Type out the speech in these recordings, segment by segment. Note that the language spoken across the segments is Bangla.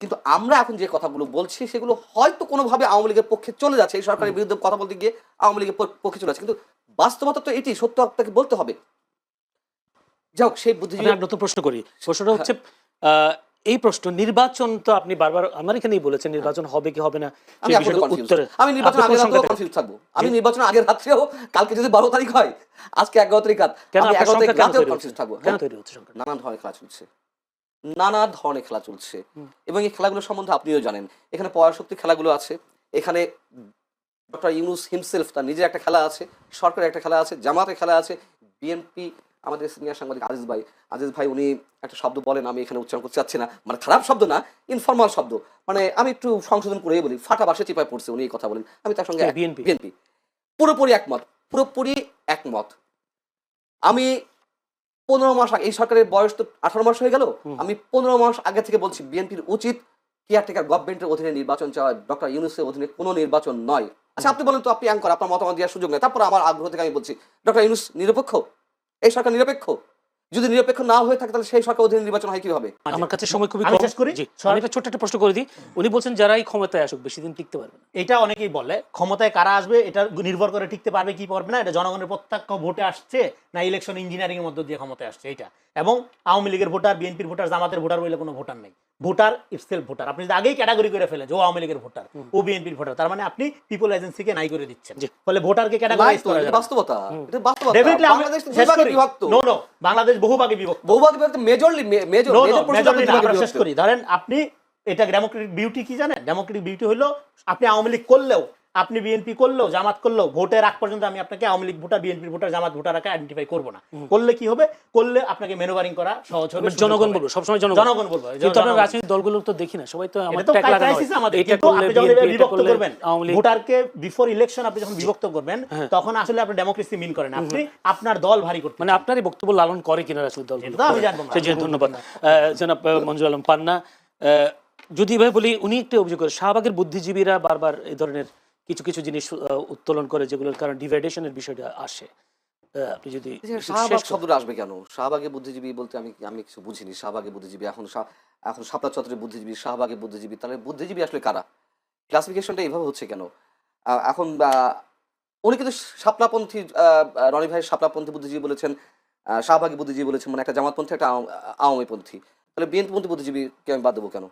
কিন্তু আমরা এখন যে কথাগুলো বলছি সেগুলো হয়তো কোনোভাবে আওয়ামী লীগের পক্ষে চলে যাচ্ছে, এই সরকারের বিরুদ্ধে কথা বলতে গিয়ে আওয়ামী লীগের পক্ষে চলে যাচ্ছে, কিন্তু বাস্তবতা তো এটি, সত্য আপনাকে বলতে হবে। যাই হোক, সেই বুদ্ধিজীবী নতুন প্রশ্ন করি। প্রশ্নটা হচ্ছে এই প্রশ্ন নির্বাচন তো আপনি বারবার আমার এখানেই বলেছেন নির্বাচন হবে কি হবে না সেই বিষয়ে উত্তর। আমি নির্বাচন আগের রাতেও কনফিউজ থাকবো, আমি নির্বাচন আগের রাত্রেও, কালকে যদি 12 তারিখ হয়, আজকে 11 তারিখ রাত, আমি 11 তারিখ রাতেও কনফিউজ থাকবো। কেন তৈরি হচ্ছে সংকট? নানান ধরনের খেলা চলছে, নানা ধরনের খেলা চলছে, এবং এই খেলাগুলো সম্বন্ধে আপনিও জানেন। এখানে পরাশক্তি খেলাগুলো আছে, এখানে ডক্টর ইউনূস হিমসেলফ তার নিজের একটা খেলা আছে, সরকারের একটা খেলা আছে, জামাতের খেলা আছে, বিএনপি, আমাদের সিনিয়র সাংবাদিক আজিজ ভাই উনি একটা শব্দ বলেন, আমি এখানে উচ্চারণ করতে চাচ্ছি না, মানে খারাপ শব্দ না, ইনফরমাল শব্দ, মানে আমি একটু সংশোধন করেই বলি, ফাটা বাসে চিপায় পড়ছে, উনি এই কথা বলেন, আমি তার সঙ্গে বিএনপি পুরোপুরি একমত। আমি 15 মাস আগে, এই সরকারের বয়স তো 18 মাস হয়ে গেল, আমি 15 মাস আগে থেকে বলছি বিএনপির উচিত কেয়ারটেকার গভর্নমেন্টের অধীনে নির্বাচন চাওয়া, ডক্টর ইউনূসের অধীনে কোনো নির্বাচন নয়। আচ্ছা, আপনি বলেন তো, আপনি অ্যাঙ্কর, আপনার মতামত দেওয়ার সুযোগ নেই, তারপর আমার আগ্রহ থেকে আমি বলছি ডক্টর ইউনূস নিরপেক্ষ, এই সরকার নিরপেক্ষ? যদি নিরপেক্ষ না হয়ে থাকে তাহলে সেই সরকার অধীনে নির্বাচন হয় কিভাবে? আমার কাছে সময় খুবই কম, আমি একটা ছোট্ট একটা প্রশ্ন করে দিই। উনি বলছেন যারাই ক্ষমতায় আসুক বেশি দিন টিকতে পারবে না। এটা অনেকেই বলে, ক্ষমতায় কারা আসবে এটা নির্ভর করে টিকতে পারবে কি পারবে না, এটা জনগণের প্রত্যক্ষ ভোটে আসছে না ইলেকশন ইঞ্জিনিয়ারিং এর মধ্য দিয়ে ক্ষমতায় আসছে এটা। এবং আওয়ামী লীগের ভোটার, বিএনপির ভোটার, জামাতের ভোটার বলে কোনো ভোটার নেই। Voter itself voter. আপনি যদি আগেই ক্যাটাগরি করে ফেলেন যে ও আওয়ামী লীগের ভোটার, ও বিএনপির ভোটার, তার মানে আপনি পিপল এজেন্সিকে নাই করে দিচ্ছেন। ফলে ভোটারকে ক্যাটাগরাইজ করা যায়। বাস্তবতা, এটা বাস্তবতা। বাংলাদেশ দুভাগে বিভক্ত। নো, বাংলাদেশ বহুভাগে বিভক্ত। মেজরলি শেষ করি। ধরেন আপনি, এটা ডেমোক্রেটিক বিউটি কি জানেন? ডেমোক্রেটিক বিউটি হলো আপনি আওয়ামী লীগ করলেও, আপনি বিএনপি করলেও, জামাত করলেও, ভোটের আগ পর্যন্ত আমি আপনাকে আওয়ামী লীগ ভোটার, বিএনপির ভোটার, জামাত ভোটার আগে আইডেন্টিফাই করবো না। করলে কি হবে? করলে আপনাকে ম্যানুভারিং করা সহজ হবে। জনগণ বলবো, সবসময় জনগণ বলবো। কিন্তু আমরা রাজনৈতিক দলগুলো তো দেখি না, সবাই তো আমাদের ট্যাগ লাগানো হয়। এটা করলে বিভক্ত করবেন ভোটারকে বিফোর ইলেকশন, আপনি যখন বিভক্ত করবেন তখন আসলে আপনি ডেমোক্রেসি মিন করেন, আপনি আপনার দল ভারী করতে, মানে আপনারই বক্তব্য লালন করে কিনা রাজনৈতিক দল, আমি জানবো না। ধন্যবাদ জনাব মঞ্জুর আলম পান্না। যদি ভাই বলি, উনি একটা অভিযোগ করে শাহবাগের বুদ্ধিজীবীরা বারবার এই ধরনের কিছু কিছু জিনিস উত্তোলন করে যেগুলোর কারণে ডিভাইডেশনের বিষয়টা আসে। আপনি যদি শাহবাগ শব্দটা আসবে কেন? শাহবাগে বুদ্ধিজীবী বলতে আমি কিছু বুঝিনি। শাহবাগে বুদ্ধিজীবী, এখন শাপলা চত্বরের বুদ্ধিজীবী, শাহবাগে বুদ্ধিজীবী, তাহলে বুদ্ধিজীবী আসলে কারা? ক্লাসিফিকেশনটা এইভাবে হচ্ছে কেন? এখন উনি কিন্তু শাপলাপন্থী, রনি ভাই শাপলাপন্থী বুদ্ধিজীবী বলেছেন, শাহবাগী বুদ্ধিজীবী বলেছেন, মানে একটা জামাতপন্থী, একটা আওয়ামীপন্থী, তাহলে বিএনপিপন্থী বুদ্ধিজীবীকে আমি বাদ দেবো কেন?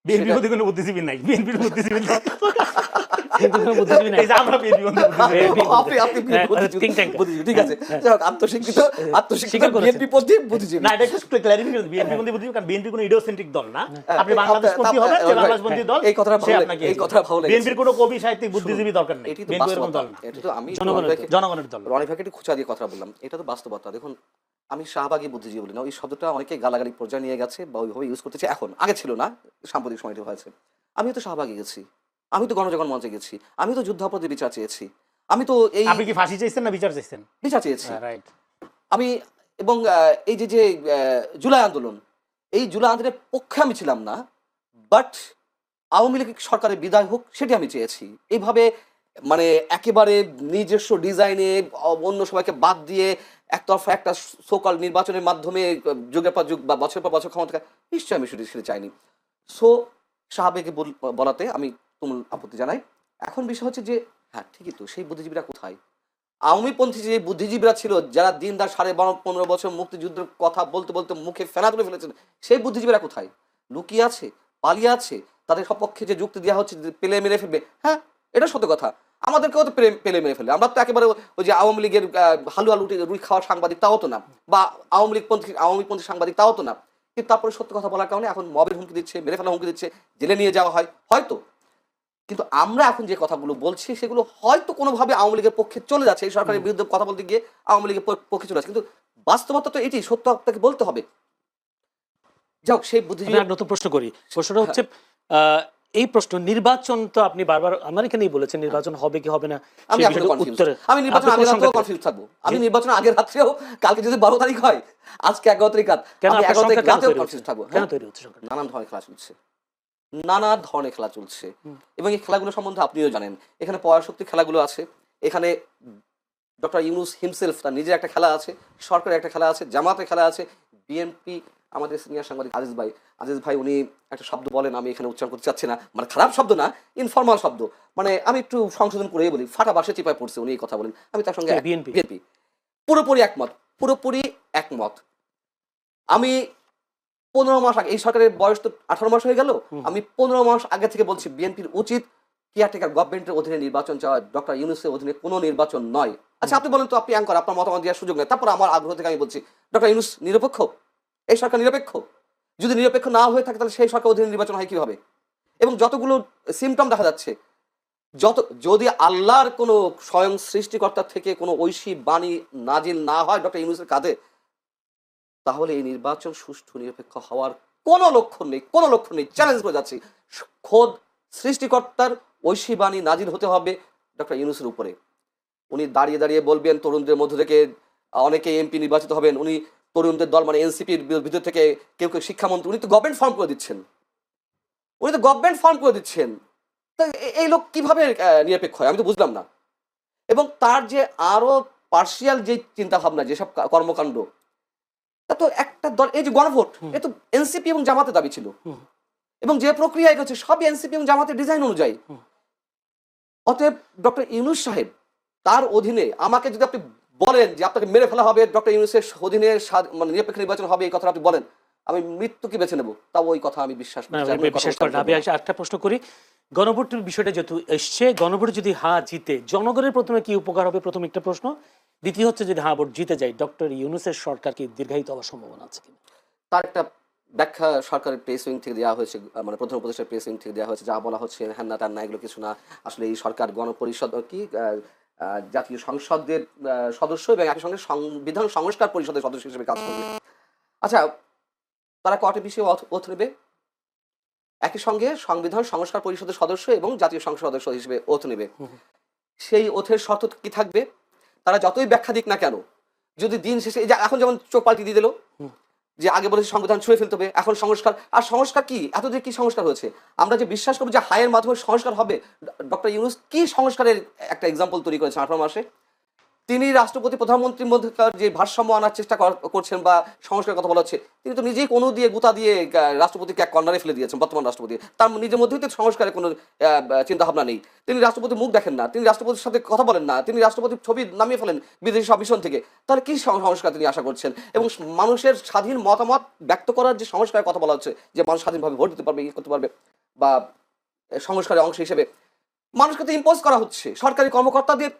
বিএনপি প্রতি কোনো বুদ্ধিজীবী নাই, বিএনপির বুদ্ধিজীবী নাই। ঠিক আছে, আত্মশিক্ষিত বিএনপি পন্থী বুদ্ধিজীবী না, এটা একটু ক্লারিফিকেশন। বিএনপি পন্থী বুদ্ধিজীবী, কারণ বিএনপি কোনো ইডিওসেন্ট্রিক দল না। আপনি বাংলাদেশপন্থী হবেন, যে বাংলাদেশপন্থী দল, এই কথাটা ভালো লাগে। বিএনপির কোনো কবি সাহিত্যিক বুদ্ধিজীবী দরকার নেই, বিএনপি এরকম দল না। এটা তো আমি জনগণের দল। রনি ভাইকে একটু খুঁচা দিয়ে কথা বললাম, এটা তো বাস্তবতা। দেখুন, আমি শাহবাগী বুদ্ধিজীবী বলি না, ওই শব্দটা অনেকে গালাগালি পর্যায়ে নিয়ে গেছে বা ওইভাবে ইউজ করতেছে এখন, আগে ছিল না, সাম্প্রতিক সময়টি হয়েছে। আমিও তো শাহবাগী গেছি, আমি তো গণজাগরণ মঞ্চে গেছি, আমি তো যুদ্ধাপরাধীর বিচার চেয়েছি, আমি তো এই, আপনি কি ফাঁসি চাইছেন না বিচার চাইছেন? বিচার চেয়েছি আমি। এবং এই যে জুলাই আন্দোলন, এই জুলাই আন্দোলনের পক্ষে আমি ছিলাম না, বাট আওয়ামী লীগ সরকারের বিদায় হোক সেটি আমি চেয়েছি। এইভাবে মানে একেবারে নিজস্ব ডিজাইনে অন্য সবাইকে বাদ দিয়ে একতরফা একটা সোকাল নির্বাচনের মাধ্যমে যুগের পর যুগ বা বছর পর বছর ক্ষমতা, নিশ্চয়ই আমি সেটা চাইনি। সো শাহবাগে বলাতে আমি তুমুল আপত্তি জানাই। এখন বিষয় হচ্ছে যে, হ্যাঁ ঠিকই তো, সেই বুদ্ধিজীবীরা কোথায়? আওয়ামীপন্থী যে বুদ্ধিজীবীরা ছিল, যারা দিন দার 15 বছর মুক্তিযুদ্ধের কথা বলতে বলতে মুখে ফেনা তুলে ফেলেছেন, সেই বুদ্ধিজীবীরা কোথায়? লুকিয়ে আছে, পালিয়ে আছে, তাদের সপক্ষে যে যুক্তি দেওয়া হচ্ছে পেলে মেরে ফেলবে, হ্যাঁ এটা সত্য কথা, আমাদেরকেও তো পেলে মেরে ফেলে। আমরা তো একেবারে ওই যে আওয়ামী লীগের হালুয়া লুটি রুই খাওয়ার সাংবাদিক তাও তো না, বা আওয়ামীপন্থী সাংবাদিক তাও তো না, কিন্তু তারপরে সত্য কথা বলার কারণে এখন মবের হুমকি দিচ্ছে, মেরে ফেলা হুমকি দিচ্ছে, জেলে নিয়ে যাওয়া হয় হয়তো। কিন্তু আমরা এখন যে কথাগুলো বলছি সেগুলো হয়তো কোনোভাবে আওয়ামী লীগের পক্ষে চলে যাচ্ছে, এই সরকারের বিরুদ্ধে কথা বলতে গিয়ে আওয়ামী লীগের পক্ষে চলে যাচ্ছে, কিন্তু বাস্তবতা তো এটি, সত্য আপনাকে বলতে হবে। যাই হোক, সেই বুদ্ধিজীবী নতুন প্রশ্ন করি। প্রশ্নটা হচ্ছে এই প্রশ্ন নির্বাচন তো আপনি বারবার আমার এখানেই বলেছেন নির্বাচন হবে কি হবে না, আমি নির্বাচন আগের রাতেও কনফিউজ থাকবো, আমি নির্বাচন আগের রাত্রেও, কালকে যদি 12 তারিখ হয়, আজকে 11 তারিখ রাত, আমি 11 তারিখ রাতেও কনফিউজ থাকবো। কেন তৈরি হচ্ছে সংকট? নানান ধরনের খেলা চলছে, নানা ধরনের খেলা চলছে, এবং এই খেলাগুলো সম্বন্ধে আপনিও জানেন। এখানে পরাশক্তি খেলাগুলো আছে, এখানে ডক্টর ইউনূস হিমসেলফ তার নিজের একটা খেলা আছে, সরকারের একটা খেলা আছে, জামাতের খেলা আছে, বিএনপি, আমাদের সিনিয়র সাংবাদিক আজিজ ভাই উনি একটা শব্দ বলেন, আমি এখানে উচ্চারণ করতে চাচ্ছি না, মানে খারাপ শব্দ না, ইনফরমাল শব্দ, মানে আমি একটু সংশোধন করেই বলি, ফাটা বাসে চিপায় পড়ছে, উনি এই কথা বলেন, আমি তার সঙ্গে বিএনপি বিএনপি পুরোপুরি একমত। আমি 15 মাস আগে, এই সরকারের বয়স তো 18 মাস হয়ে গেল, আমি 15 মাস আগে থেকে বলছি বিএনপির উচিত কেয়ারটেকার গভর্নমেন্টের অধীনে নির্বাচন চাওয়া, ডক্টর ইউনূসের অধীনে কোনো নির্বাচন নয়। আচ্ছা আপনি বলেন তো, আপনি অ্যাঙ্কর, আপনার মতামত দেওয়ার সুযোগ নেই, তারপর আমার আগ্রহ থেকে আমি বলছি ডক্টর ইউনূস নিরপেক্ষ, এই সরকার নিরপেক্ষ? যদি নিরপেক্ষ না হয়ে থাকে তাহলে সেই সরকার অধীনে নির্বাচন হয় কিভাবে? এবং যতগুলো সিমটম দেখা যাচ্ছে, যদি আল্লাহর কোনো স্বয়ং সৃষ্টিকর্তা থেকে কোনো ঐশী বাণী নাজিল না হয় ডক্টর ইউনূসের কাঁধে, তাহলে এই নির্বাচন সুষ্ঠু নিরপেক্ষ হওয়ার কোনো লক্ষণ নেই, চ্যালেঞ্জ করে যাচ্ছি। খোদ সৃষ্টিকর্তার ঐশী বাণী নাজিল হতে হবে ডক্টর ইউনূসের উপরে। উনি দাঁড়িয়ে দাঁড়িয়ে বলবেন তরুণদের মধ্য থেকে অনেকে এমপি নির্বাচিত হবেন, উনি তরুণদের দল মানে এনসিপির ভিতর থেকে কেউ শিক্ষামন্ত্রী, উনি তো গভর্নমেন্ট ফর্ম করে দিচ্ছেন, তা এই লোক কিভাবে নিরপেক্ষ হয় আমি তো বুঝলাম না। এবং তার যে আরো পার্সিয়াল যে চিন্তা ভাবনা, যেসব কর্মকাণ্ড, তা তো একটা দল, এই যে গণভোট, এ তো এনসিপি এবং জামাতের দাবি ছিল, এবং যে প্রক্রিয়া এগোচ্ছে সবই এনসিপি এবং জামাতের ডিজাইন অনুযায়ী। অতএব ডক্টর ইউনূস সাহেব, তার অধীনে আমাকে যদি আপনি বলেন যে আপনাকে মেরে ফেলা হবে, ডক্টর ইউনূসের অধীনে মানে নিরপেক্ষ নির্বাচন হবে, এই কথাটা আপনি বলেন, আমি মৃত্যুকে বেছে নেব, তাও ওই কথা আমি বিশ্বাস করি না। আমি একটা প্রশ্ন করি, গণভোটের বিষয়টা যেহেতু এসছে, গণভোট যদি জিতে জনগণের প্রথমে কি উপকার হবে, প্রথম একটা প্রশ্ন। দ্বিতীয় হচ্ছে যদি ভোট জিতে যায় ডক্টর ইউনূসের সরকার কি দীর্ঘায়িত হওয়ার সম্ভাবনা আছে কিনা? তার একটা ব্যাখ্যা সরকারের প্রেস উইং থেকে দেওয়া হয়েছে, মানে প্রধান উপদেষ্টার প্রেস উইং থেকে দেওয়া হয়েছে, যা বলা হচ্ছে হ্যাঁ না তার না, এগুলো কিছু না। আসলে এই সরকার গণপরিষদ কি জাতীয় সংসদের সদস্য এবং একই সঙ্গে সংবিধান সংস্কার পরিষদের সদস্য হিসেবে কাজ করবে। আচ্ছা, তারা কয়টা বিষয়ে ওথ নেবে? একই সঙ্গে সংবিধান সংস্কার পরিষদের সদস্য এবং জাতীয় সংসদ সদস্য হিসেবে ওথ নেবে। সেই ওথের শর্ত কি থাকবে? তারা যতই ব্যাখ্যা দিক না কেন, যদি দিন শেষে, এই যে এখন যেমন চোখ পাল্টি দিয়ে দিল, যে আগে বলেছে সংবিধান ছুঁয়ে ফেলতে হবে, এখন সংস্কার, আর সংস্কার কি, এতদিন কি সংস্কার হয়েছে? আমরা যে বিশ্বাস করবো যে হায়ের মাধ্যমে সংস্কার হবে, ডক্টর ইউনূস কি সংস্কারের একটা এক্সাম্পল তৈরি করেছেন 18 মাসে? তিনি রাষ্ট্রপতি প্রধানমন্ত্রীর মধ্যকার যে ভারসাম্য আনার চেষ্টা করছেন বা সংস্কারের কথা বলা হচ্ছে, তিনি তো নিজেই কোনো দিয়ে গুতা দিয়ে রাষ্ট্রপতিকে এক কর্নারে ফেলে দিয়েছেন। বর্তমান রাষ্ট্রপতি তার নিজের মধ্যেই তো সংস্কারের কোনো চিন্তা ভাবনা নেই। তিনি রাষ্ট্রপতির মুখ দেখেন না, তিনি রাষ্ট্রপতির সাথে কথা বলেন না, তিনি রাষ্ট্রপতির ছবি নামিয়ে ফেলেন বিদেশি সব মিশন থেকে। তাহলে কি সংস্কার তিনি আশা করছেন? এবং মানুষের স্বাধীন মতামত ব্যক্ত করার যে সংস্কারের কথা বলা হচ্ছে, যে মানুষ স্বাধীনভাবে ভোট দিতে পারবে, ইয়ে করতে পারবে, বা সংস্কারের অংশ হিসেবে মানুষকে তো ইম্পোজ করা হচ্ছে সরকারি কর্মকর্তাদের।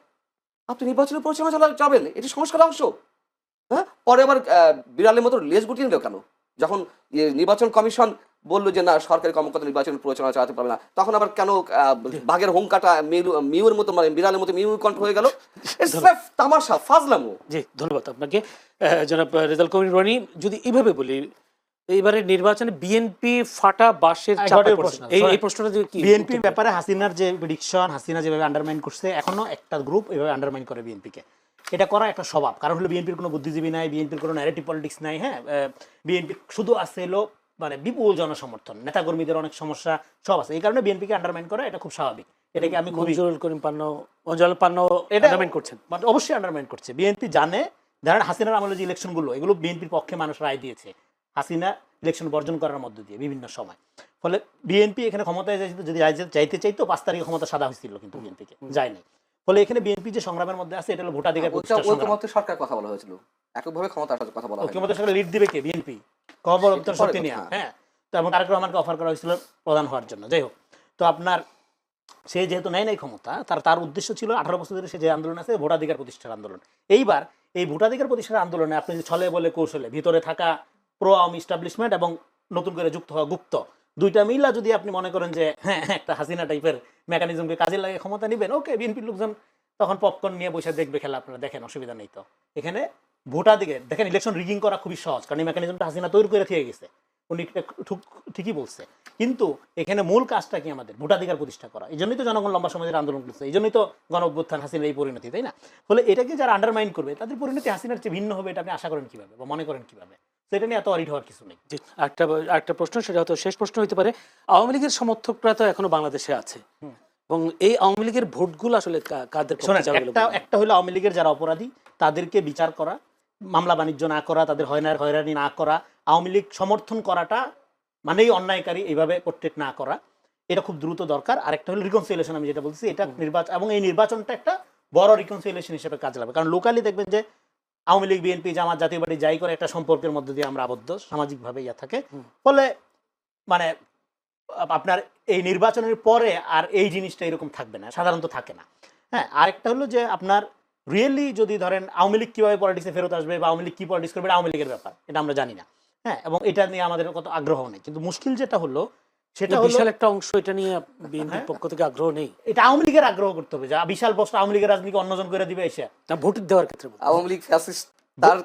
আপনি নির্বাচনের পরিচালনা যাবেন, এটি সংস্কার অংশ। হ্যাঁ, পরে আবার বিড়ালের মতো লেজ গুটিয়ে নিল কেন? যখন নির্বাচন কমিশন বললো যে না, সরকারি কর্মকর্তা নির্বাচন পরিচালনা চালাতে পারবে না, তখন আবার কেন বাঘের হুঙ্কাটা মিউর মতো, মানে বিড়ালের মতো মিউ কণ্ঠ হয়ে গেল? তামাশা, ফাজলামো। জি, ধন্যবাদ আপনাকে জনাব রেজাউল করিম রনি। যদি এইভাবে বলি, এইবারে নির্বাচনে বিএনপি ফাটা বাঁশের চাপে পড়ছে, এই প্রশ্নটা কি বিএনপির ব্যাপারে হাসিনার যে প্রেডিকশন, হাসিনা যেভাবে আন্ডারমাইন করছে, এখনো একটা গ্রুপ এইভাবে আন্ডারমাইন করে বিএনপিকে। এটা করা একটা স্বভাব, কারণ হলো বিএনপির কোনো বুদ্ধিজীবী নাই, বিএনপির কোনো ন্যারেটিভ পলিটিক্স নাই। হ্যাঁ, বিএনপি শুধু আছে হলো মানে বিপুল জনসমর্থন, নেতাকর্মীদের অনেক সমস্যা, সব আছে। এই কারণে বিএনপিকে আন্ডারমাইন করা এটা খুব স্বাভাবিক। এটাকে আমি মঞ্জুরুল করিম পান্না এটা আন্ডারমাইন করছেন, অবশ্যই আন্ডারমাইন করছে। বিএনপি জানে, ধরেন হাসিনার আমলে যে ইলেকশনগুলো, এগুলো বিএনপির পক্ষে মানুষ রায় দিয়েছে হাসিনা ইলেকশন বর্জন করার মধ্য দিয়ে বিভিন্ন সময়। ফলে বিএনপি এখানে ক্ষমতায় যদি চাইতে চাইতো 5 তারিখে ক্ষমতা সাদা হয়েছিল, কিন্তু বিএনপিকে যায়নি। ফলে এখানে বিএনপি যে সংগ্রামের মধ্যে আছে, এটা হলো ভোটাধিকার সরকার কথা বলা হয়েছিল, এককভাবে ক্ষমতার কথা বলা হয়। ক্ষমতার সরকার লিড দিবে কে? বিএনপি, ক্ষমতার শক্তি নিয়ে। হ্যাঁ, তো এবং তারেক রহমানকে অফার করা হয়েছিল প্রধান হওয়ার জন্য। যাই হোক, তো আপনার সে যেহেতু নেয় নাই ক্ষমতা, তার উদ্দেশ্য ছিল 18 বছর ধরে সে যে আন্দোলন আছে, ভোটাধিকার প্রতিষ্ঠার আন্দোলন। এইবার এই ভোটাধিকার প্রতিষ্ঠার আন্দোলনে আপনি ছলে বলে কৌশলে ভিতরে থাকা প্রো আওয়ামী ইস্টাবলিশমেন্ট এবং নতুন করে যুক্ত হওয়া গুপ্ত, দুইটা মিলা যদি আপনি মনে করেন যে হ্যাঁ একটা হাসিনা টাইপের মেকানিজমকে কাজে লাগে ক্ষমতা নেবেন, ওকে, বিএনপির লোকজন তখন পপকর্ন নিয়ে বসে দেখবে খেলা, আপনারা দেখেন, অসুবিধা নেই। তো এখানে ভোটাধিকার দেখেন, ইলেকশন রিগিং করা খুবই সহজ, কারণ এই মেকানিজমটা হাসিনা তৈরি করে থেকে গেছে, উনি ঠিকই বলছে। কিন্তু এখানে মূল কাজটা কি? আমাদের ভোটাধিকার প্রতিষ্ঠা করা। এই জন্যই তো জনগণ লম্বা সময় ধরে আন্দোলন করছে, এই জন্যই তো গণ অভ্যুত্থান, হাসিনার এই পরিণতি, তাই না? ফলে এটাকে যারা আন্ডারমাইন করবে, তাদের পরিণতি হাসিনার চেয়ে ভিন্ন হবে, এটা আপনি আশা করেন কিভাবে বা মনে করেন কিভাবে? সেটা নিয়ে এত অরিড হওয়ার কিছু নেই। একটা প্রশ্ন, সেটা হয়তো শেষ প্রশ্ন হতে পারে। আওয়ামী লীগের সমর্থকরা তো এখনো বাংলাদেশে আছে, এবং এই আওয়ামী লীগের ভোটগুলো আসলে কাদের? একটা হলো আওয়ামী লীগের যারা অপরাধী তাদেরকে বিচার করা, মামলা বাণিজ্য না করা, তাদের হয়রানি না করা, আওয়ামী লীগ সমর্থন করাটা মানেই অন্যায়কারী, এইভাবে পোর্ট্রেট না করা, এটা খুব দ্রুত দরকার। আরেকটা হলো রিকনসিলিয়েশন, আমি যেটা বলছি, এটা নির্বাচন, এবং এই নির্বাচনটা একটা বড় রিকনসিলিয়েশন হিসেবে কাজে লাগবে। কারণ লোকালি দেখবেন যে আওয়ামী লীগ, বিএনপি, জামাত, জাতীয় পার্টি যাই করে একটা সম্পর্কের মধ্যে দিয়ে আমরা আবদ্ধ, সামাজিকভাবে থাকে। ফলে মানে আপনার এই নির্বাচনের পরে আর এই জিনিসটা এরকম থাকবে না, সাধারণত থাকে না। হ্যাঁ, আরেকটা হলো যে আপনার রিয়েলি যদি ধরেন আওয়ামী লীগ কীভাবে পলিটিক্সে ফেরত আসবে বা আওয়ামী লীগ কী পলিটিক্স করবে, এটা আওয়ামী লীগের ব্যাপার, এটা আমরা জানি না। হ্যাঁ, এবং এটা নিয়ে আমাদের কত আগ্রহ নেই। কিন্তু মুশকিল যেটা হলো সেটা হলো বিশাল একটা অংশ এটা নিয়ে বিএনপির পক্ষ থেকে আগ্রহ নেই। এটা আওয়ামী লীগের আগ্রহ করতে হবে, যা বিশাল বস্ত আওয়ামী লীগের রাজনীতি অন্যজন করে দিবে এসে। না, ভোট দেওয়ার ক্ষেত্রে বলছি। আওয়ামী লীগ ফ্যাসিস্ট,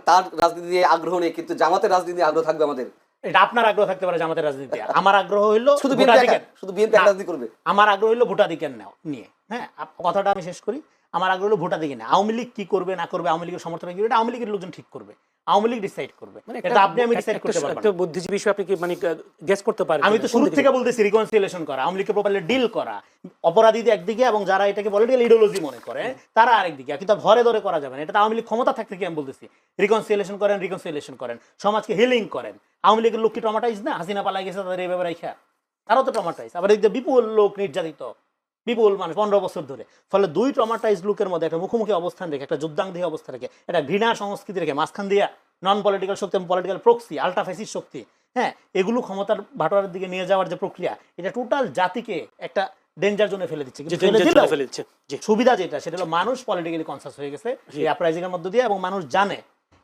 তার রাজনীতি নিয়ে আগ্রহ নেই, কিন্তু জামাতের রাজনীতি নিয়ে আগ্রহ থাকবে আমাদের। এটা আপনার আগ্রহ থাকতে পারে জামাতের রাজনীতি, আমার আগ্রহ হলো শুধু ভোটাধিকার, বিএনপি রাজনীতি করবে। আমার আগ্রহ হলো ভোটাধিকার নিয়ে। হ্যাঁ, কথাটা আমি শেষ করি। আমার আগ্রহ হলো ভোটাধিকার নিয়ে। আওয়ামী লীগ কি করবে না করবে, আওয়ামী লীগের সমর্থন কি, এটা আওয়ামী লীগের লোকজন ঠিক করবে, আওয়ামী লীগ ডিসাইড করবে। এটা আপনি আমি ডিসাইড করতে পারবো না। একটা বুদ্ধিজীবী হিসেবে আপনি কি মানে গেস করতে পারেন? আমি তো শুরু থেকে বলতেছি রিকনসিলিয়েশন করা, আওয়ামী লীগকে প্রপারলি ডিল করা, অপরাধীদের একদিকে এবং যারা এটাকে পলিটিক্যাল ইডিওলজি মনে করে তারা আরেকদিকে, কিন্তু ধরে ধরে করা যাবে না। এটা আওয়ামী লীগ ক্ষমতা থাকতে কি আমি বলতেছি, রিকনসিলিয়েশন করেন, সমাজকে হিলিং করেন। আওয়ামী লীগের লোক কি ট্রমাটাইজ না? হাসিনা পালাই গেছে, তাদের এইভাবে রাইখা তারাও তো ট্রমাটাইজ। আবার এই যে বিপুল লোক নির্যাতিত, বিপুল মানুষ 15 বছর ধরে। ফলে দুই ট্রমাটাইজ লোকের মধ্যে একটা মুখোমুখি অবস্থান রেখে, একটা যুদ্ধাঙ্গী অবস্থা রেখে, একটা ঘৃণা সংস্কৃতি রেখে, মাঝখান দিয়া নন পলিটিক্যাল শক্তি এবং পলিটিক্যাল প্রক্সি, আল্ট্রা ফ্যাসিস্ট শক্তি, হ্যাঁ, এগুলো ক্ষমতার বাটোয়ারের দিকে নিয়ে যাওয়ার যে প্রক্রিয়া, এটা টোটাল জাতিকে একটা ডেঞ্জার জোনে ফেলে দিচ্ছে। সুবিধা যেটা, সেটা হলো মানুষ পলিটিক্যালি কনসাস হয়ে গেছে এই আপরাইজিং এর মধ্য দিয়ে, এবং মানুষ জানে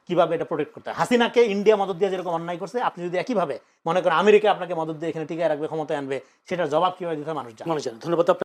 কিভাবে এটা প্রোটেক্ট করতে হয়। হাসিনাকে ইন্ডিয়া মদত দিয়ে যেরকম অন্যায় করছে, আপনি যদি একইভাবে মনে করেন আমেরিকা আপনাকে মদত দিয়ে এখানে টিকায় রাখবে, ক্ষমতায় আনবে, সেটার জবাব কিভাবে দিতে হয় মানুষ জানে। ধন্যবাদ।